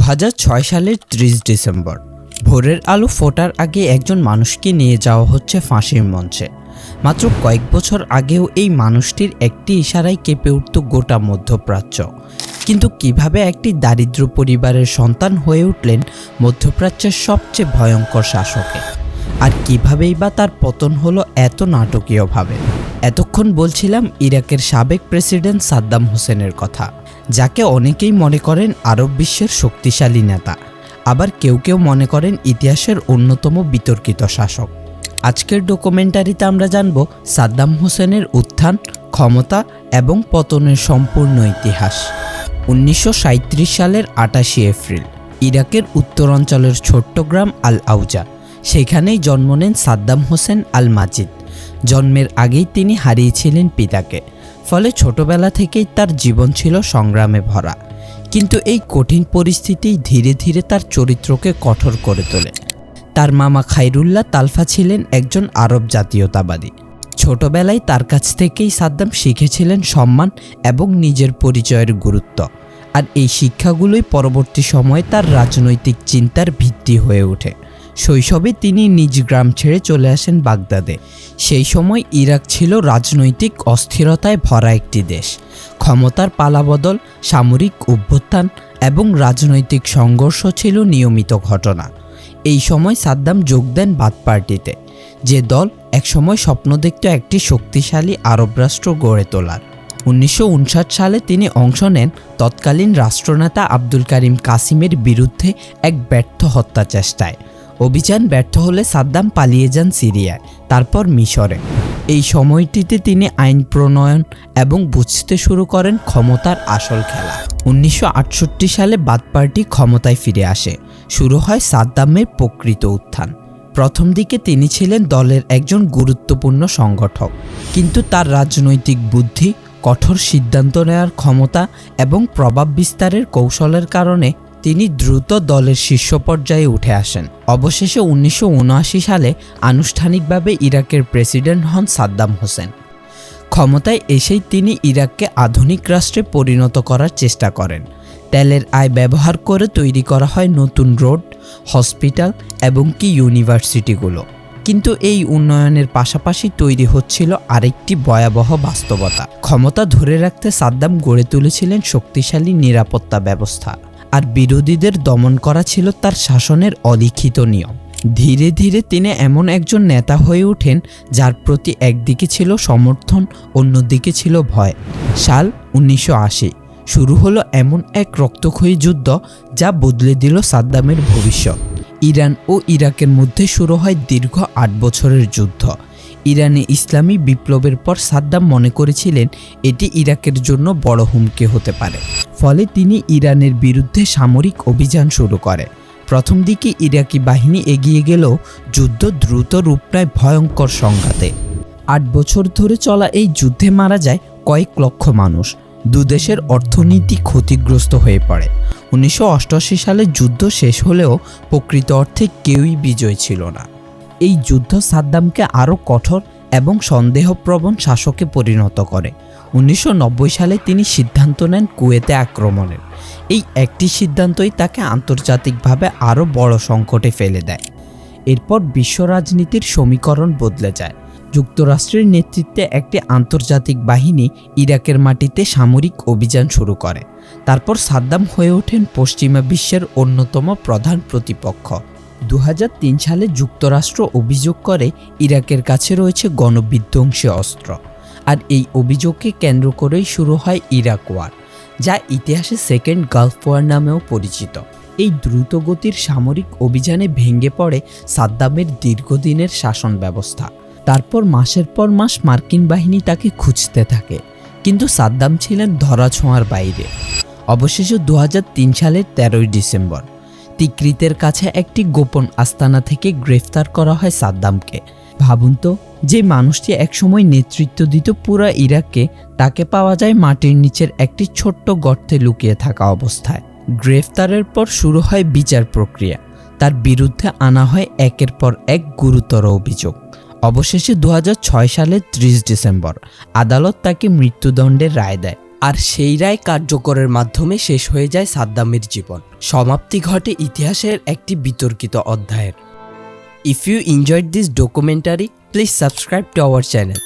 2006 সালের 30 ডিসেম্বর ভোরের আলো ফোটার আগে একজন মানুষকে নিয়ে যাওয়া হচ্ছে ফাঁসির মঞ্চে। মাত্র কয়েক বছর আগেও এই মানুষটির একটি ইশারায় কেঁপে উঠত গোটা মধ্যপ্রাচ্য। কিন্তু কিভাবে একটি দারিদ্র পরিবারের সন্তান হয়ে উঠলেন মধ্যপ্রাচ্যের সবচেয়ে ভয়ঙ্কর শাসকে, আর কিভাবেই বা তার পতন হলো এত নাটকীয়ভাবে। এতক্ষণ বলছিলাম ইরাকের সাবেক প্রেসিডেন্ট সাদ্দাম হোসেনের কথা, যাকে অনেকেই মনে করেন আরব বিশ্বের শক্তিশালী নেতা, আবার কেউ কেউ মনে করেন ইতিহাসের অন্যতম বিতর্কিত শাসক। আজকের ডকুমেন্টারিতে আমরা জানব সাদ্দাম হোসেনের উত্থান, ক্ষমতা এবং পতনের সম্পূর্ণ ইতিহাস। 1937 সালের 28 এপ্রিল ইরাকের উত্তরাঞ্চলের ছোট্ট গ্রাম আল আউজা, সেখানেই জন্ম নেন সাদ্দাম হোসেন আল মাজিদ। জন্মের আগেই তিনি হারিয়েছিলেন পিতাকে, ফলে ছোটবেলা থেকেই তার জীবন ছিল সংগ্রামে ভরা। কিন্তু এই কঠিন পরিস্থিতি ধীরে ধীরে তার চরিত্রকে কঠোর করে তোলে। তার মামা খায়রুল্লাহ তালফা ছিলেন একজন আরব জাতীয়তাবাদী। ছোটবেলায় তার কাছ থেকেই সাদ্দাম শিখেছিলেন সম্মান এবং নিজের পরিচয়ের গুরুত্ব, আর এই শিক্ষাগুলোই পরবর্তী সময়ে তার রাজনৈতিক চিন্তার ভিত্তি হয়ে ওঠে। শৈশবে তিনি নিজ গ্রাম ছেড়ে চলে আসেন বাগদাদে। সেই সময় ইরাক ছিল রাজনৈতিক অস্থিরতায় ভরা একটি দেশ। ক্ষমতার পালাবদল, সামরিক অভ্যুত্থান এবং রাজনৈতিক সংঘর্ষ ছিল নিয়মিত ঘটনা। এই সময় সাদ্দাম যোগ দেন বাথ পার্টিতে, যে দল একসময় স্বপ্ন দেখত একটি শক্তিশালী আরব রাষ্ট্র গড়ে তোলার। 1959 সালে তিনি অংশ নেন তৎকালীন রাষ্ট্রনেতা আব্দুল কারিম কাসিমের বিরুদ্ধে এক ব্যর্থ হত্যা চেষ্টায়। অভিযান ব্যর্থ হলে সাদ্দাম পালিয়ে যান সিরিয়ায়, তারপর মিশরে। এই সময়টিতে তিনি আইন প্রণয়ন এবং বুঝতে শুরু করেন ক্ষমতার আসল খেলা। 1968 সালে বাথ পার্টি ক্ষমতায় ফিরে আসে। শুরু হয় সাদ্দামের প্রকৃত উত্থান। প্রথম দিকে তিনি ছিলেন দলের একজন গুরুত্বপূর্ণ সংগঠক, কিন্তু তার রাজনৈতিক বুদ্ধি, কঠোর সিদ্ধান্ত নেওয়ার ক্ষমতা এবং প্রভাব বিস্তারের কৌশলের কারণে তিনি দ্রুত দলের শীর্ষ পর্যায়ে উঠে আসেন। অবশেষে 1979 সালে আনুষ্ঠানিকভাবে ইরাকের প্রেসিডেন্ট হন সাদ্দাম হোসেন। ক্ষমতায় এসেই তিনি ইরাককে আধুনিক রাষ্ট্রে পরিণত করার চেষ্টা করেন। তেলের আয় ব্যবহার করে তৈরি করা হয় নতুন রোড, হসপিটাল এবং ইউনিভার্সিটিগুলো। কিন্তু এই উন্নয়নের পাশাপাশি তৈরি হচ্ছিল আরেকটি ভয়াবহ বাস্তবতা। ক্ষমতা ধরে রাখতে সাদ্দাম গড়ে তুলেছিলেন শক্তিশালী নিরাপত্তা ব্যবস্থা, আর বিরোধীদের দমন করা ছিল তার শাসনের অলিখিত নিয়ম। ধীরে ধীরে তিনি এমন একজন নেতা হয়ে ওঠেন যার প্রতি একদিকে ছিল সমর্থন, অন্যদিকে ছিল ভয়। সাল 1980 শুরু হলো এমন এক রক্তক্ষয়ী যুদ্ধ যা বদলে দিল সাদ্দামের ভবিষ্যৎ। ইরান ও ইরাকের মধ্যে শুরু হয় দীর্ঘ 8 বছরের যুদ্ধ। ইরানে ইসলামী বিপ্লবের পর সাদ্দাম মনে করেছিলেন এটি ইরাকের জন্য বড় হুমকি হতে পারে, ফলে তিনি ইরানের বিরুদ্ধে সামরিক অভিযান শুরু করে। প্রথম দিকে ইরাকি বাহিনী এগিয়ে গেলেও যুদ্ধ দ্রুত রূপ নেয় ভয়ঙ্কর সংঘাতে। 8 বছর ধরে চলা এই যুদ্ধে মারা যায় কয়েক লক্ষ মানুষ। দুদেশের অর্থনীতি ক্ষতিগ্রস্ত হয়ে পড়ে। 1988 সালে যুদ্ধ শেষ হলেও প্রকৃত অর্থে কেউই বিজয় ছিল না। এই যুদ্ধ সাদ্দামকে আরও কঠোর এবং সন্দেহপ্রবণ শাসকে পরিণত করে। 1990 সালে তিনি সিদ্ধান্ত নেন কুয়েতে আক্রমণের। এই একটি সিদ্ধান্তই তাকে আন্তর্জাতিকভাবে আরও বড় সংকটে ফেলে দেয়। এরপর বিশ্ব রাজনীতির সমীকরণ বদলে যায়। যুক্তরাষ্ট্রের নেতৃত্বে একটি আন্তর্জাতিক বাহিনী ইরাকের মাটিতে সামরিক অভিযান শুরু করে। তারপর সাদ্দাম হয়ে ওঠেন পশ্চিমা বিশ্বের অন্যতম প্রধান প্রতিপক্ষ। 2003 সালে যুক্তরাষ্ট্র অভিযোগ করে ইরাকের কাছে রয়েছে গণবিধ্বংসী অস্ত্র, আর এই অভিযোগকে কেন্দ্র করেই শুরু হয় ইরাক ওয়ার, যা ইতিহাসে সেকেন্ড গালফ ওয়ার নামেও পরিচিত। এই দ্রুতগতির সামরিক অভিযানে ভেঙে পড়ে সাদ্দামের দীর্ঘদিনের শাসন ব্যবস্থা। তারপর মাসের পর মাস মার্কিন বাহিনী তাকে খুঁজতে থাকে, কিন্তু সাদ্দাম ছিলেন ধরাছোঁয়ার বাইরে। অবশেষে 2003 সালের 13 ডিসেম্বর তিকরিতের কাছে একটি গোপন আস্তানা থেকে গ্রেফতার করা হয় সাদ্দামকে। ভাবুন তো, যে মানুষটি একসময় নেতৃত্ব দিত পুরো ইরাককে, তাকে পাওয়া যায় মাটির নিচের একটি ছোট্ট গর্তে লুকিয়ে থাকা অবস্থায়। গ্রেফতারের পর শুরু হয় বিচার প্রক্রিয়া। তার বিরুদ্ধে আনা হয় একের পর এক গুরুতর অভিযোগ। অবশেষে 2006 সালের 30 ডিসেম্বর আদালত তাকে মৃত্যুদণ্ডের রায় দেয়। আর সেই রায় কার্যকরের মাধ্যমে শেষ হয়ে যায় সাদ্দামের জীবন। সমাপ্তি ঘটে ইতিহাসের একটি বিতর্কিত অধ্যায়ের। If you enjoyed this documentary, please subscribe to our channel.